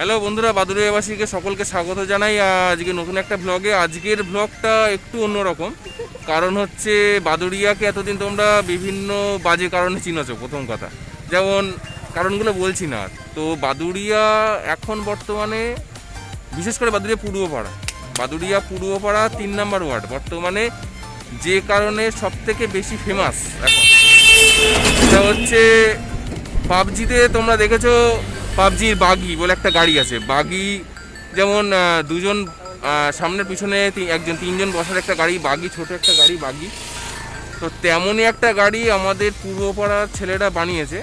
Hello বন্ধুরা, বাদুড়িয়াবাসীকে সকলকে স্বাগত জানাই আজকে নতুন একটা ব্লগে। আজকের ব্লগটা একটু অন্যরকম, কারণ হচ্ছে বাদুড়িয়াকে এতদিন তোমরা বিভিন্ন বাজে কারণে চিনেছো। প্রথম কথা, যেমন কারণগুলো বলছি না। তো বাদুড়িয়া এখন বর্তমানে, বিশেষ করে বাদুড়িয়া পূর্বপাড়া 3 নম্বর ওয়ার্ড বর্তমানে যে কারণে সব থেকে বেশি ফেমাস এখন, সেটা হচ্ছে পাবজিতে তোমরা দেখেছো পাবজির বাগি বলে একটা গাড়ি আছে। বাগি যেমন দুজন সামনের পিছনে তিনজন বসার একটা গাড়ি বাগি, ছোট একটা গাড়ি বাগি। তো তেমনই একটা গাড়ি আমাদের পূর্বপাড়ার ছেলেরা বানিয়েছে,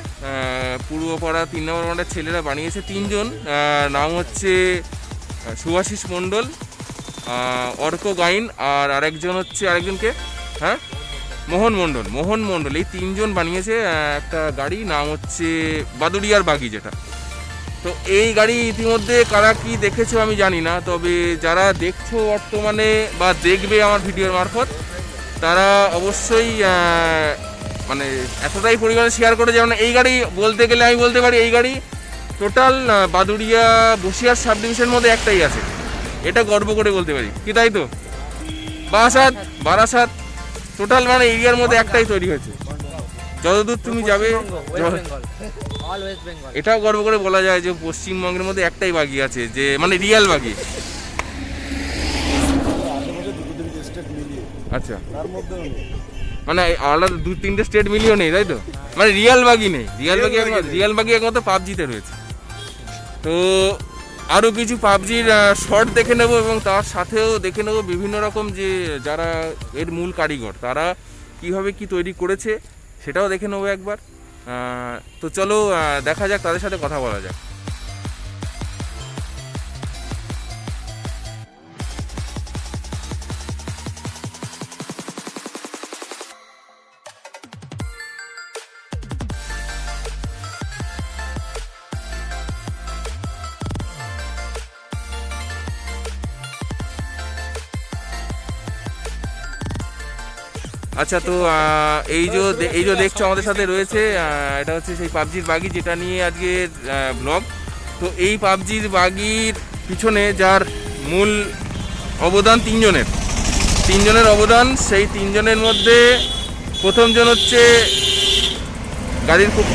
পূর্বপাড়া 3 নম্বর ওয়ার্ডের ছেলেরা বানিয়েছে। তিনজন, নাম হচ্ছে সুভাশিস মণ্ডল, অর্ক গাইন, আর আরেকজনকে মোহন মণ্ডল। এই তিনজন বানিয়েছে একটা গাড়ি, নাম হচ্ছে বাদুড়িয়ার বাগি যেটা। তো এই গাড়ি ইতিমধ্যে কারা কি দেখেছো আমি জানি না, তবে যারা দেখছো বর্তমানে বা দেখবে আমার ভিডিওর মারফত, তারা অবশ্যই মানে এতটাই পরিমাণে শেয়ার করে, যেমন এই গাড়ি বলতে গেলে আমি বলতে পারি এই গাড়ি টোটাল বাদুড়িয়া বসিরহাট সাব ডিভিশনের মধ্যে একটাই আছে, এটা গর্ব করে বলতে পারি কি, তাই তো? বারাসাত টোটাল মানে এরিয়ার মধ্যে একটাই তৈরি হয়েছে। যতদূর তুমি যাবে এটাও গর্ব করে বলা যায় যে পশ্চিমবঙ্গের মধ্যে একটাই বাগি আছে, যে মানে রিয়াল বাগি। আচ্ছা, মানে আলাদা 2-3টে স্টেট মিলিয়েও নেই, তাই তো? মানে রিয়াল বাগি নেই, রিয়াল বাগি একমাত্র পাবজিতে রয়েছে। তো আরও কিছু পাবজির শর্ট দেখে নেব, এবং তার সাথেও দেখে নেব বিভিন্ন রকম যে যারা এর মূল কারিগর, তারা কীভাবে কি তৈরি করেছে সেটাও দেখে নেবো একবার। তো চলো দেখা যাক, তাদের সাথে কথা বলা যাক। আচ্ছা, তো এই যে দেখছো আমাদের সাথে রয়েছে, এটা হচ্ছে সেই পাবজির বাগি যেটা নিয়ে আজকের ব্লগ। তো এই পাবজির বাগির পিছনে যার মূল অবদান তিনজনের অবদান, সেই তিনজনের মধ্যে প্রথমজন হচ্ছে গাড়ির খুব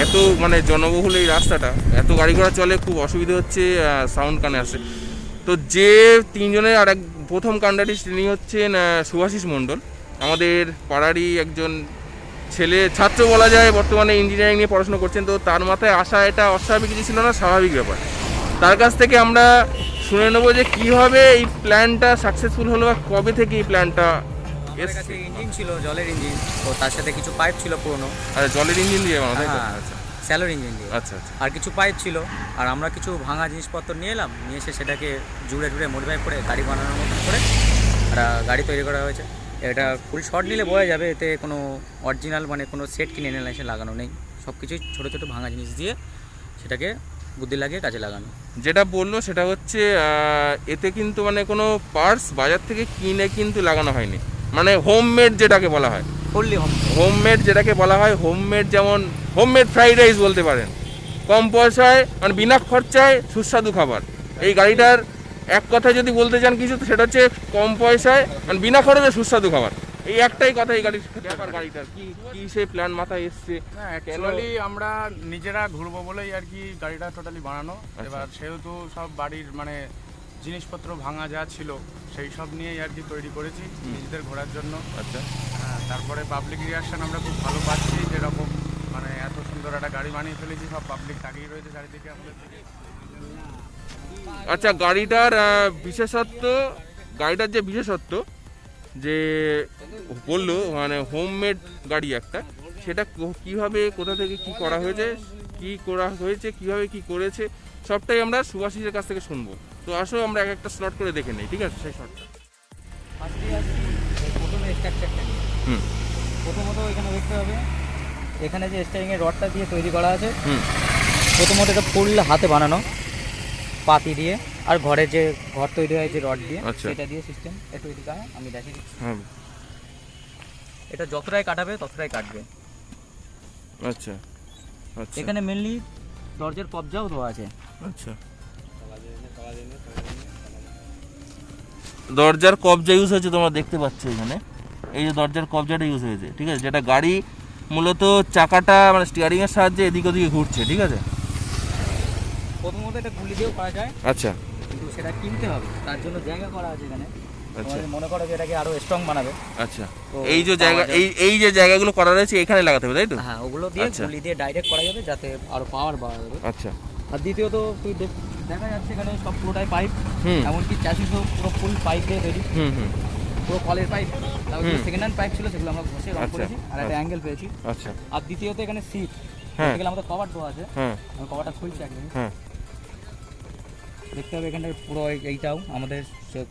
এত মানে জনবহুল এই রাস্তাটা, এত গাড়ি ঘোড়া চলে, খুব অসুবিধা হচ্ছে, সাউন্ড কানে আসে। তো যে তিনজনের প্রথম কান্ডারিস্ট তিনি হচ্ছেন সুভাশিস মণ্ডল, আমাদের পাড়ারই একজন ছেলে, ছাত্র বলা যায়, বর্তমানে ইঞ্জিনিয়ারিং নিয়ে পড়াশোনা করছেন। তো তার মাথায় আসা এটা অস্বাভাবিক কিছু ছিল না, স্বাভাবিক ব্যাপার। তার কাছ থেকে আমরা শুনে নেবো যে কীভাবে এই প্ল্যানটা সাকসেসফুল হলো, বা কবে থেকে এই প্ল্যানটা এসছে। ইঞ্জিন ছিল জলের ইঞ্জিন, তো তার সাথে কিছু পাইপ ছিল পুরনো। আচ্ছা, জলের ইঞ্জিন দিয়ে বানানো, তাই তো? আচ্ছা, স্যালোর ইঞ্জিন দিয়ে। আচ্ছা, আর কিছু পাইপ ছিল, আর আমরা কিছু ভাঙা জিনিসপত্র নিয়ে এলাম, নিয়ে এসে সেটাকে জুড়ে মডিফাই করে গাড়ি বানানোর মতন করে একটা গাড়ি তৈরি করা হয়েছে। এটা ফুল শর্ট নিলে বোঝা যাবে, এতে কোনো অরিজিনাল মানে কোনো সেট কিনে এনে এসে লাগানো নেই, সব কিছুই ছোটো ছোটো ভাঙা জিনিস দিয়ে সেটাকে বুদ্ধি লাগিয়ে কাজে লাগানো। যেটা বললো সেটা হচ্ছে এতে কিন্তু মানে কোনো পার্টস বাজার থেকে কিনে কিন্তু লাগানো হয়নি, মানে হোমমেড যেটাকে বলা হয়, ফুললি হোমমেড যেটাকে বলা হয়, হোমমেড যেমন হোমমেড ফ্রাইড রাইস বলতে পারেন, কম পয়সায় মানে বিনা খরচায় সুস্বাদু খাবার। এই গাড়িটার এক কথায় যদি বলতে চান কিছু, তো সেটা হচ্ছে কম পয়সায় মানে বিনা খরচে সুস্বাদু খাবার। এই একটাই কথা এই গাড়িটার কি সেই প্ল্যান মাথায় এসছে। অ্যাকচুয়ালি আমরা নিজেরা ঘুরবো বলেই আর কি গাড়িটা টোটালি বানানো। এবার সেহেতু সব বাড়ির মানে জিনিসপত্র ভাঙা যা ছিল সেই সব নিয়েই আর কি তৈরি করেছি নিজেদের ঘোরার জন্য। আচ্ছা, তারপরে পাবলিক রিয়াকশন আমরা খুব ভালো পাচ্ছি, যেরকম মানে এত সুন্দর একটা গাড়ি বানিয়ে ফেলেছি, সব পাবলিক তাকিয়ে রয়েছে চারিদিকে আমাদের দিকে। আচ্ছা, গাড়িটার যে বিশেষত্ব যে বললো মানে হোমমেড গাড়ি একটা, সেটা কিভাবে কোথা থেকে কি করা হয়েছে কিভাবে কি করেছে সবটাই আমরা সুভাশিসের কাছ থেকে শুনবো। তো আসো আমরা একটা স্লট করে দেখে নিই, ঠিক আছে? সেই শটটা প্রথমে স্ট্রাকচারটা নিয়ে প্রথমত এখানে দেখতে হবে, এখানে যে স্টারিংয়ের রডটা দিয়ে তৈরি করা আছে, প্রথমত এটা ফুল হাতে বানানো পাতি দিয়ে, আর ঘরে যে ঘর তৈরি হয় যে রড দিয়ে, সেটা দিয়ে সিস্টেম একটু এদিকে আমি দেখিয়ে দিচ্ছি। এটা যতটাই কাটাবে ততটাই কাটবে। আচ্ছা, এখানে মেনলি দরজার কবজাও দেওয়া আছে, আচ্ছা, দরজার কবজা ইউজ হয়েছে, তোমরা দেখতে পাচ্ছ এখানে এই যে দরজার কবজাটা ইউজ হয়েছে, ঠিক আছে, যেটা গাড়ি মূলত চাকাটা মানে স্টিয়ারিং এর সাহায্যে এদিক ওদিকে ঘুরছে, ঠিক আছে। প্রথমত এটা গুলি দিয়েও করা যায়, আচ্ছা কিন্তু সেটা কিনতে হবে, তার জন্য জায়গা করা আছে এখানে। আচ্ছা তোমাদের মনে করো যে এটাকে আরো স্ট্রং বানাবে, আচ্ছা, তো এই যে জায়গা এই যে জায়গাগুলো করা রয়েছে এখানে লাগাতে হবে, তাই তো? হ্যাঁ ওগুলো দিয়ে আচ্ছা। গুলি দিয়ে ডাইরেক্ট করা যাবে যাতে আরো পাওয়ার বাড়া যাবে। আচ্ছা, আর দ্বিতীয়ত তুই দেখা যাচ্ছে এখানে সব পুরোটাই পাইপ, হুম এমনকি চাষিসও পুরো ফুল পাইপ দিয়ে তৈরি, হুম হুম পুরো কলের পাইপ। তারপর হুম। সেকেন্ড হ্যান্ড পাইপ ছিল সেগুলো আমরা ঘষে রং আচ্ছা, করেছি, আর একটা অ্যাঙ্গেল পেয়েছি। আচ্ছা, আর দ্বিতীয়ত এখানে সিট, হ্যাঁ এখানে আমাদের কভার দেওয়া আছে, হ্যাঁ আমি কভারটা খুলছি একদম। হ্যাঁ দেখতে হবে এখানটায় পুরো এইটাও আমাদের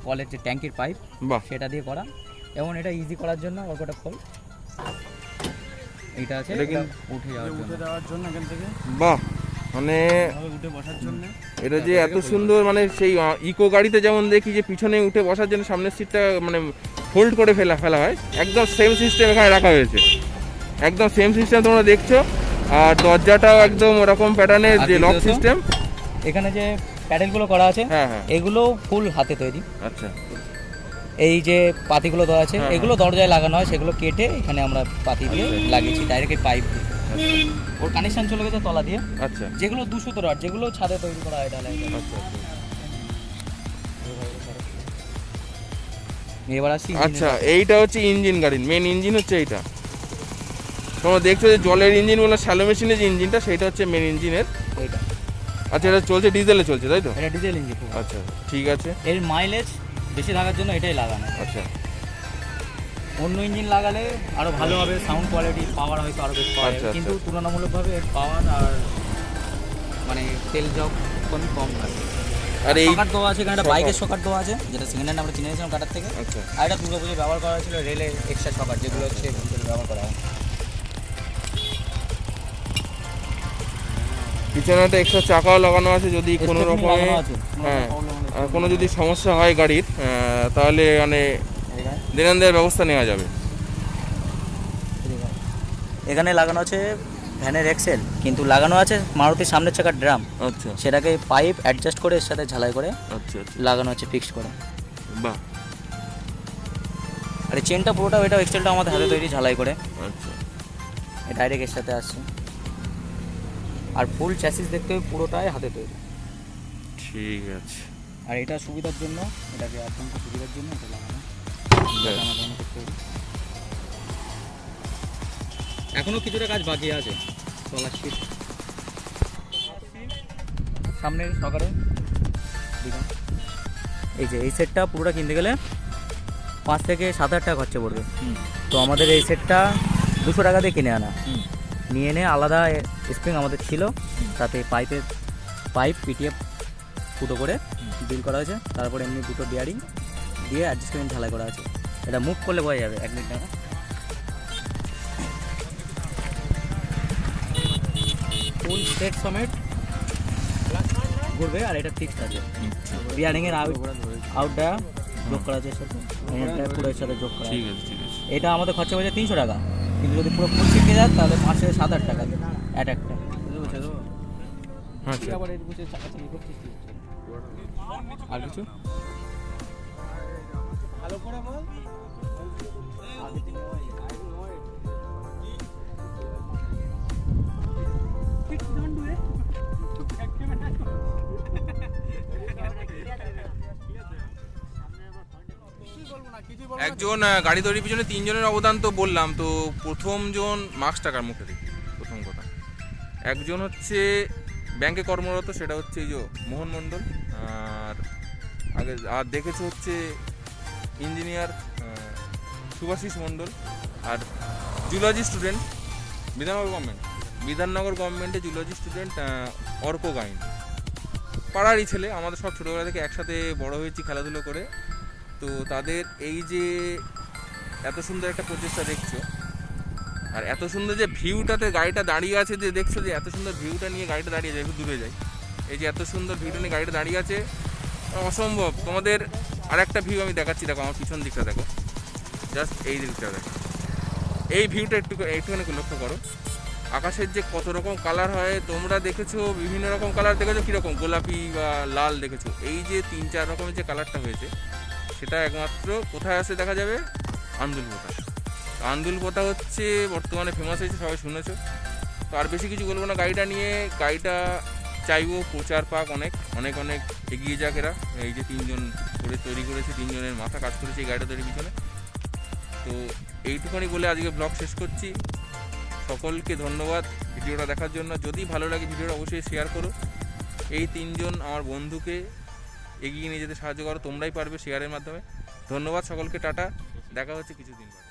কলের যে ট্যাঙ্কির পাইপ বাহ, সেটা দিয়ে করা, এবং এটা ইজি করার জন্য অল্পটা খোল এইটা আছে, এটা এটা কিন্তু- উঠে যাওয়ার জন্য। উঠে যাওয়ার জন্য এখান থেকে বাহ, মানে ভাবে উঠে বসার জন্য। এটা যে এত সুন্দর, মানে সেই ইকো গাড়িতে যেমন দেখি যে পিছনে উঠে বসার জন্য সামনের সিটটা মানে ফোল্ড করে ফেলা হয়, একদম সেম সিস্টেম এখানে রাখা হয়েছে, একদম সেম সিস্টেম তোমরা দেখছো। আর দরজাটাও একদম ওরকম প্যাটার্নের আর যে লক দ্বিতীয়ত- সিস্টেম। এখানে যে প্যাডেলগুলো করা আছে হ্যাঁ হ্যাঁ এগুলো ফুল হাতে তৈরি। আচ্ছা এই যে পাতিগুলো দেওয়া আছে হ্যাঁ, এগুলো দরজায় লাগানো হয়, সেগুলো কেটে এখানে আমরা পাতি দিয়ে আচ্ছা। লাগিয়েছি ডাইরেক্ট এই পাইপ দিয়ে। আচ্ছা ওর কানেকশন চলে গেছে তলা দিয়ে, আচ্ছা যেগুলো 200 রড, যেগুলো ছাদে তৈরি করা হয় ঢালাই। আচ্ছা এবার আসি আচ্ছা, এইটা হচ্ছে ইঞ্জিন গাড়ির মেন ইঞ্জিন হচ্ছে এইটা। তোমরা দেখছো যে জলের ইঞ্জিন বলে শ্যালো মেশিনের যে ইঞ্জিনটা সেটা হচ্ছে মেন ইঞ্জিনের। এইটা, আচ্ছা, এটা চলছে ডিজেলে চলছে, তাই তো? এটা ডিজেল ইঞ্জিন। আচ্ছা ঠিক আছে। এর মাইলেজ বেশি থাকার জন্য এটাই লাগানো। আচ্ছা অন্য ইঞ্জিন লাগালে আরো ভালো হবে, সাউন্ড কোয়ালিটি, পাওয়ার হয়তো আরো বেশি পাওয়া আচ্ছা, যাবে, আচ্ছা। কিন্তু তুলনামূলকভাবে এর পাওয়ার আর মানে তেল জব কম লাগে। আর এই সকাট দেওয়া আছে এখানে, একটা সকাট। বাইকের সকাট দেওয়া আছে, যেটা সেকেন্ড হ্যান্ড আমরা কিনে নিয়েছিলাম টাটার থেকে। আচ্ছা আর এটা দুর্গাপুজো ব্যবহার করা হয়েছিল রেলের এক্সট্রা সকাট, যেগুলো হচ্ছে ভিতরে ব্যবহার করা হয়। পিছনে একটা এক্সট্রা চাকাও লাগানো আছে, যদি কোনো Stepney রকমে লাগানো আছে, কোনো হ্যাঁ problem হলে আর কোনো যদি সমস্যা হয় গাড়ির তাহলে মানে এখানে- দেনান দেওয়ার ব্যবস্থা নেওয়া যাবে। এখানে লাগানো আছে ভ্যানের এক্সেল, কিন্তু লাগানো আছে মারুতির সামনের চাকার ড্রাম, আচ্ছা সেটাকে পাইপ অ্যাডজাস্ট করে এর সাথে ঝালাই করে আচ্ছা আচ্ছা লাগানো আছে ফিক্সড করে। বাহ, আর এই চেনটা পুরোটা, এটা এক্সেলটা আমাদের হাতে তৈরি ঝালাই করে, আচ্ছা ডাইরেক্ট এর সাথে আসছে। আর ফুল চ্যাসিস দেখতে হবে পুরোটাই হাতে তৈরি। ঠিক আছে। আর এটা সুবিধার জন্য, এটাকে অত্যন্ত সুবিধার জন্য এটা লাগানো। এখনো কিছুটা কাজ বাকি আছে, তলার শীট সামনের সকালে এই যে এই সেটটা পুরোটা কিনতে গেলে 5 থেকে 7 হাজার টাকা খরচা পড়বে। তো আমাদের এই সেটটা 200 টাকা দিয়ে কিনে আনা, নিয়ে এনে আলাদা স্প্রিং আমাদের ছিল, তাতে পাইপ পিটিয়ে ফুটো করে বিল করা হয়েছে, তারপরে এমনি দুটো বিয়ারিং দিয়ে অ্যাডজাস্টমেন্ট ঝালাই করা আছে। এটা মুভ করলে বোঝা যাবে 1 মিনিট টাকা। ফুল সেট সমেত ঘুরবে, আর এটা ফিক্সড আছে। বিয়ারিংয়ের আউটটা যোগ করা আছে এর সাথে, এটা পুরো এর সাথে যোগ করা ঠিক আছে। আছে ঠিক আছে। এটা আমাদের খরচা পড়েছে 300 টাকা, কিন্তু যদি পুরো ফুল শিখে যায় তাহলে 5 থেকে 7 হাজার টাকা অ্যাট একটা। আচ্ছা আবার এই বুঝে চাকাচাকি করছিস তুই? আর কিছু ভালো করে বল। একজন গাড়ি তৈরির পিছনে 3 জনের অবদান তো বললাম, তো প্রথম জন মার্কস টাকার মুখে দেখি। প্রথম কথা, একজন হচ্ছে ব্যাংকে কর্মরত, সেটা হচ্ছে এই যে মোহন মণ্ডল, আর দেখেছো হচ্ছে ইঞ্জিনিয়ার সুভাষিস মণ্ডল, আর জুলজি স্টুডেন্ট বিধাননগর গভর্নমেন্টে জুলজি স্টুডেন্ট অর্ক গাইন। পাড়ারই ছেলে, আমাদের সব ছোটোবেলা থেকে একসাথে বড় হয়েছি খেলাধুলো করে। তো তাদের এই যে এত সুন্দর একটা প্রচেষ্টা দেখছো, আর এত সুন্দর যে ভিউটাতে গাড়িটা দাঁড়িয়ে আছে, যে দেখছো যে এত সুন্দর ভিউটা নিয়ে গাড়িটা দাঁড়িয়ে যায়, একটু দূরে যায়, এই যে এত সুন্দর ভিউটা নিয়ে গাড়িটা দাঁড়িয়ে আছে, অসম্ভব। তোমাদের আর একটা ভিউ আমি দেখাচ্ছি, দেখো আমার পিছন দিকটা দেখো, জাস্ট এই দিকটা দেখো, এই ভিউটা একটুখানি লক্ষ্য করো, আকাশের যে কত রকম কালার হয় তোমরা দেখেছো, বিভিন্ন রকম কালার দেখেছো, কীরকম গোলাপি বা লাল দেখেছো। এই যে 3-4 রকমের যে কালারটা হয়েছে সেটা একমাত্র কোথায় আসে দেখা যাবে, আন্দুলপোতা। আন্দুলপোতা হচ্ছে বর্তমানে ফেমাস হয়েছে, সবাই শুনেছো। তো আর বেশি কিছু বলবো না গাড়িটা নিয়ে। গাড়িটা চাইবো প্রচার পাক, অনেক অনেক অনেক এগিয়ে যাক এরা। এই যে 3জন করে তৈরি করেছে, 3জনের মাথা কাজ করেছে এই গাড়িটা তৈরির পিছনে। তো এইটুখানি বলে আজকে ব্লগ শেষ করছি। সকলকে ধন্যবাদ ভিডিওটা দেখার জন্য। যদি ভালো লাগে ভিডিওটা অবশ্যই শেয়ার করো। এই 3জন আমার বন্ধুকে এগিয়ে নিয়ে যেতে সাহায্য করো, তোমরাই পারবে শেয়ারের মাধ্যমে। ধন্যবাদ সকলকে, টাটা, দেখা হচ্ছে কিছুদিন পরে।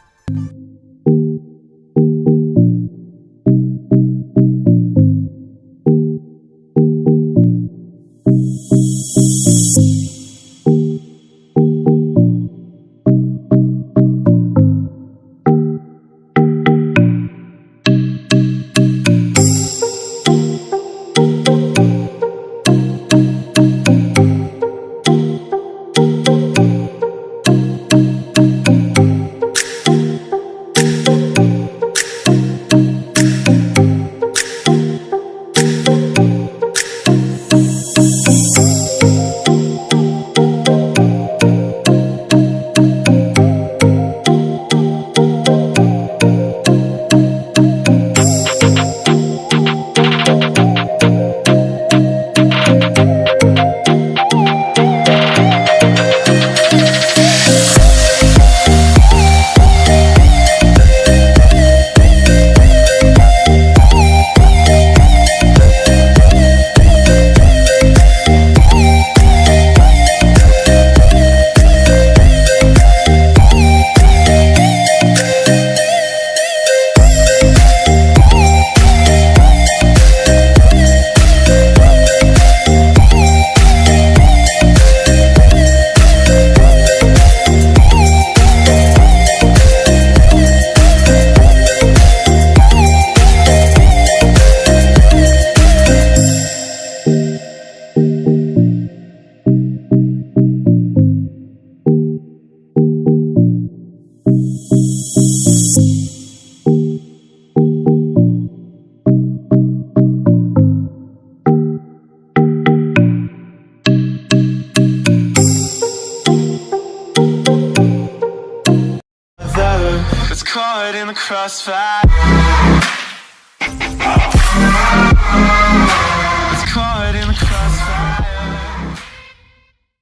It's caught in the crossfire.